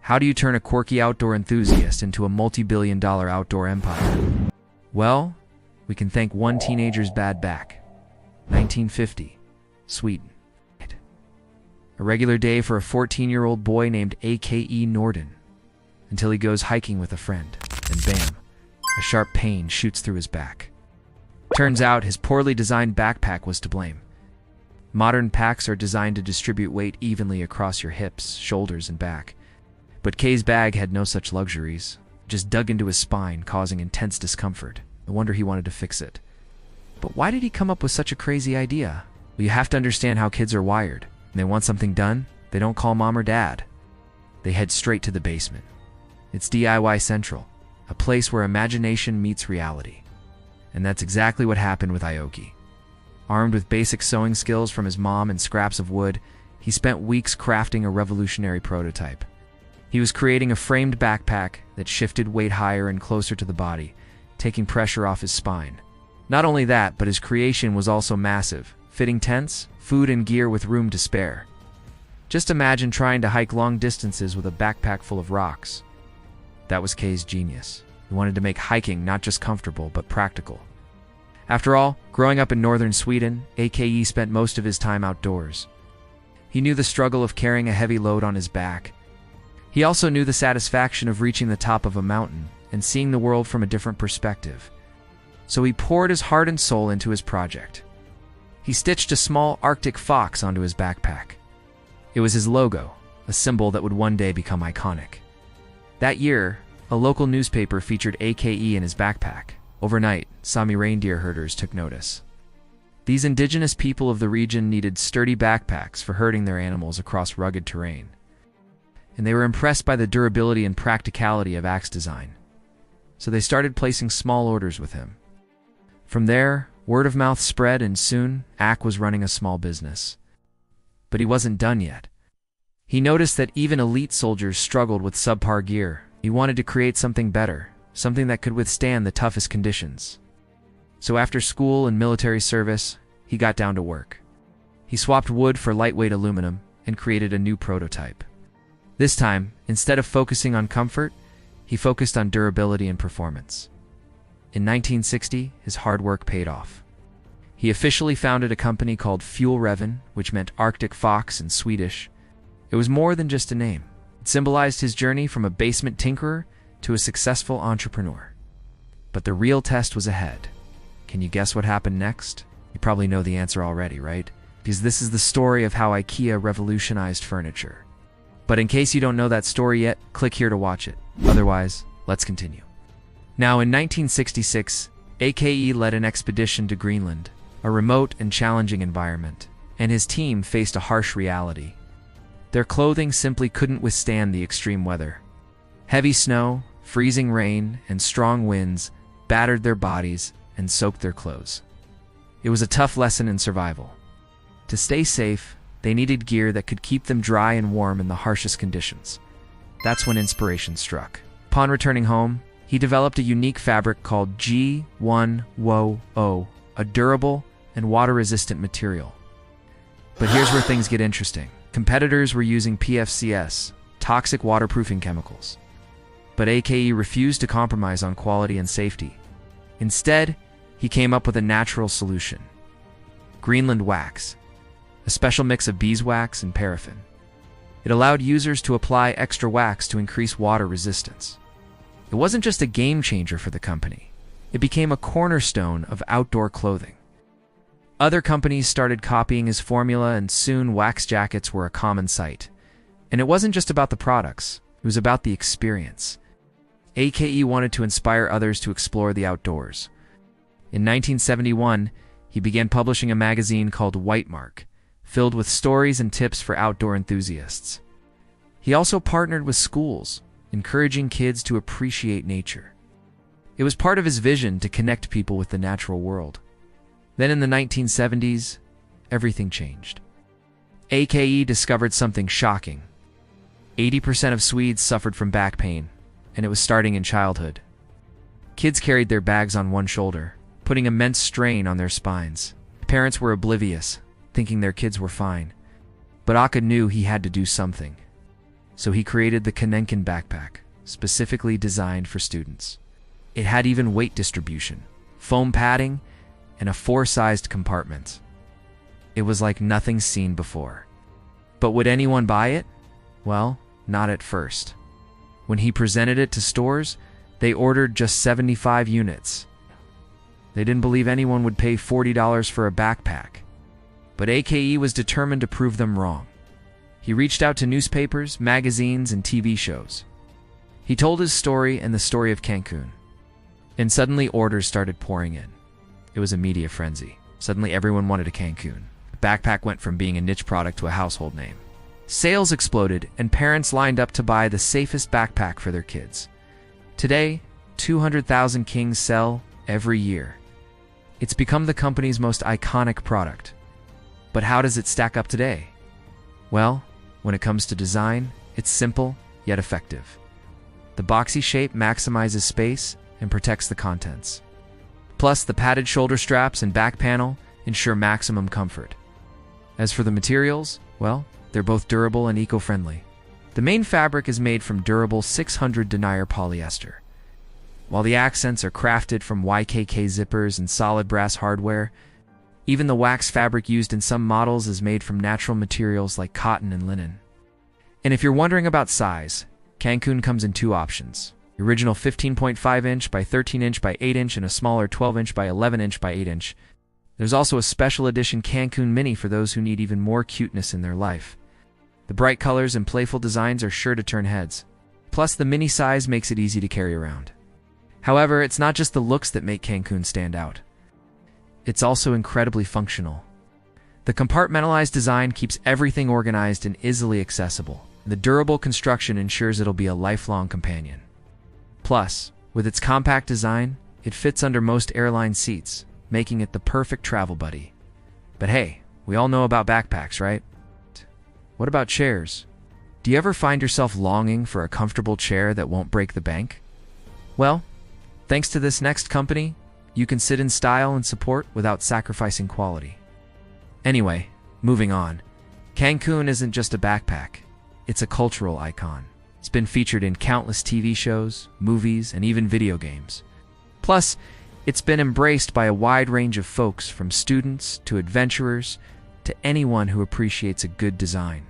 How do you turn a quirky outdoor enthusiast into a multi-billion-dollar outdoor empire? Well, we can thank one teenager's bad back. 1950, Sweden. A regular day for a 14-year-old boy named Åke Nordin, until he goes hiking with a friend, and bam, a sharp pain shoots through his back. Turns out his poorly designed backpack was to blame. Modern packs are designed to distribute weight evenly across your hips, shoulders, and back. But K's bag had no such luxuries, just dug into his spine, causing intense discomfort. No wonder he wanted to fix it. But why did he come up with such a crazy idea? Well, you have to understand how kids are wired. When they want something done, they don't call mom or dad. They head straight to the basement. It's DIY Central, a place where imagination meets reality. And that's exactly what happened with Åke. Armed with basic sewing skills from his mom and scraps of wood, he spent weeks crafting a revolutionary prototype. He was creating a framed backpack that shifted weight higher and closer to the body, taking pressure off his spine. Not only that, but his creation was also massive, fitting tents, food, and gear with room to spare. Just imagine trying to hike long distances with a backpack full of rocks. That was K's genius. He wanted to make hiking not just comfortable, but practical. After all, growing up in northern Sweden, Åke spent most of his time outdoors. He knew the struggle of carrying a heavy load on his back. He also knew the satisfaction of reaching the top of a mountain and seeing the world from a different perspective. So he poured his heart and soul into his project. He stitched a small Arctic fox onto his backpack. It was his logo, a symbol that would one day become iconic. That year, a local newspaper featured Åke in his backpack. Overnight, Sami reindeer herders took notice. These indigenous people of the region needed sturdy backpacks for herding their animals across rugged terrain. And they were impressed by the durability and practicality of Åke's design. So they started placing small orders with him. From there, word of mouth spread, and soon, Åke was running a small business. But he wasn't done yet. He noticed that even elite soldiers struggled with subpar gear. He wanted to create something better, something that could withstand the toughest conditions. So after school and military service, he got down to work. He swapped wood for lightweight aluminum and created a new prototype. This time, instead of focusing on comfort, he focused on durability and performance. In 1960, his hard work paid off. He officially founded a company called Fjällräven, which meant Arctic Fox in Swedish. It was more than just a name. It symbolized his journey from a basement tinkerer to a successful entrepreneur. But the real test was ahead. Can you guess what happened next? You probably know the answer already, right? Because this is the story of how IKEA revolutionized furniture. But in case you don't know that story yet, click here to watch it. Otherwise, let's continue. Now, in 1966, Åke led an expedition to Greenland, a remote and challenging environment, and his team faced a harsh reality. Their clothing simply couldn't withstand the extreme weather. Heavy snow, freezing rain, and strong winds battered their bodies and soaked their clothes. It was a tough lesson in survival. To stay safe, they needed gear that could keep them dry and warm in the harshest conditions. That's when inspiration struck. Upon returning home, he developed a unique fabric called G1WO, a durable and water-resistant material. But here's where things get interesting. Competitors were using PFCS, toxic waterproofing chemicals. But Åke refused to compromise on quality and safety. Instead, he came up with a natural solution: Greenland Wax, a special mix of beeswax and paraffin. It allowed users to apply extra wax to increase water resistance. It wasn't just a game changer for the company. It became a cornerstone of outdoor clothing. Other companies started copying his formula, and soon wax jackets were a common sight. And it wasn't just about the products, it was about the experience. Åke wanted to inspire others to explore the outdoors. In 1971, he began publishing a magazine called White Mark, filled with stories and tips for outdoor enthusiasts. He also partnered with schools, encouraging kids to appreciate nature. It was part of his vision to connect people with the natural world. Then in the 1970s, everything changed. Åke discovered something shocking. 80% of Swedes suffered from back pain, and it was starting in childhood. Kids carried their bags on one shoulder, putting immense strain on their spines. Parents were oblivious, thinking their kids were fine. But Åke knew he had to do something. So he created the Kånken Backpack, specifically designed for students. It had even weight distribution, foam padding, and a 4-sized compartment. It was like nothing seen before. But would anyone buy it? Well, not at first. When he presented it to stores, they ordered just 75 units. They didn't believe anyone would pay $40 for a backpack. But AKE was determined to prove them wrong. He reached out to newspapers, magazines, and TV shows. He told his story and the story of Cancun. And suddenly orders started pouring in. It was a media frenzy. Suddenly everyone wanted a Cancun. The backpack went from being a niche product to a household name. Sales exploded, and parents lined up to buy the safest backpack for their kids. Today, 200,000 Kings sell every year. It's become the company's most iconic product. But how does it stack up today? Well, when it comes to design, it's simple yet effective. The boxy shape maximizes space and protects the contents. Plus, the padded shoulder straps and back panel ensure maximum comfort. As for the materials, well, they're both durable and eco-friendly. The main fabric is made from durable 600 denier polyester, while the accents are crafted from YKK zippers and solid brass hardware. Even the wax fabric used in some models is made from natural materials like cotton and linen. And if you're wondering about size, Cancun comes in 2 options. The original 15.5-inch by 13-inch by 8-inch and a smaller 12-inch by 11-inch by 8-inch. There's also a special edition Cancun Mini for those who need even more cuteness in their life. The bright colors and playful designs are sure to turn heads. Plus, the mini size makes it easy to carry around. However, it's not just the looks that make Cancun stand out. It's also incredibly functional. The compartmentalized design keeps everything organized and easily accessible. The durable construction ensures it'll be a lifelong companion. Plus, with its compact design, it fits under most airline seats, making it the perfect travel buddy. But hey, we all know about backpacks, right? What about chairs? Do you ever find yourself longing for a comfortable chair that won't break the bank? Well, thanks to this next company, you can sit in style and support without sacrificing quality. Anyway, moving on. Cancun isn't just a backpack. It's a cultural icon. It's been featured in countless TV shows, movies, and even video games. Plus, it's been embraced by a wide range of folks, from students to adventurers to anyone who appreciates a good design.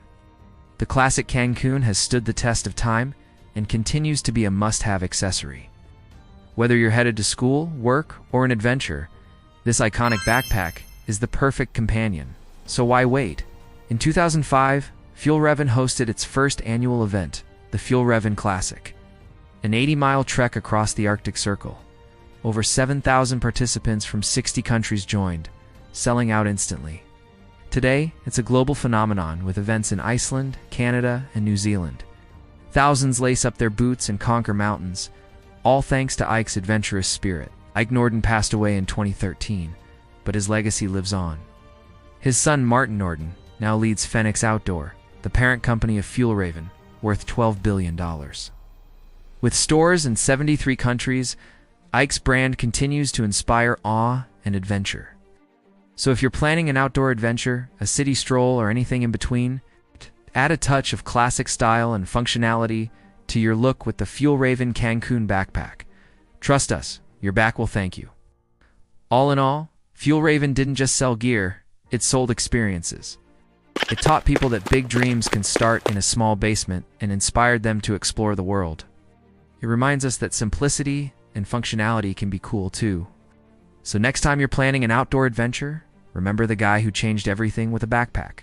The classic Cancun has stood the test of time and continues to be a must-have accessory. Whether you're headed to school, work, or an adventure, this iconic backpack is the perfect companion. So why wait? In 2005, Fjällräven hosted its first annual event, the Fjällräven Classic, an 80-mile trek across the Arctic Circle. Over 7,000 participants from 60 countries joined, selling out instantly. Today, it's a global phenomenon with events in Iceland, Canada, and New Zealand. Thousands lace up their boots and conquer mountains, all thanks to Ike's adventurous spirit. Åke Nordin passed away in 2013, but his legacy lives on. His son Martin Nordin now leads Fenix Outdoor, the parent company of Fjällräven, worth $12 billion. With stores in 73 countries, Ike's brand continues to inspire awe and adventure. So if you're planning an outdoor adventure, a city stroll, or anything in between, add a touch of classic style and functionality to your look with the Fjällräven Cancun Backpack. Trust us, your back will thank you. All in all, Fjällräven didn't just sell gear, it sold experiences. It taught people that big dreams can start in a small basement and inspired them to explore the world. It reminds us that simplicity and functionality can be cool too. So next time you're planning an outdoor adventure, remember the guy who changed everything with a backpack.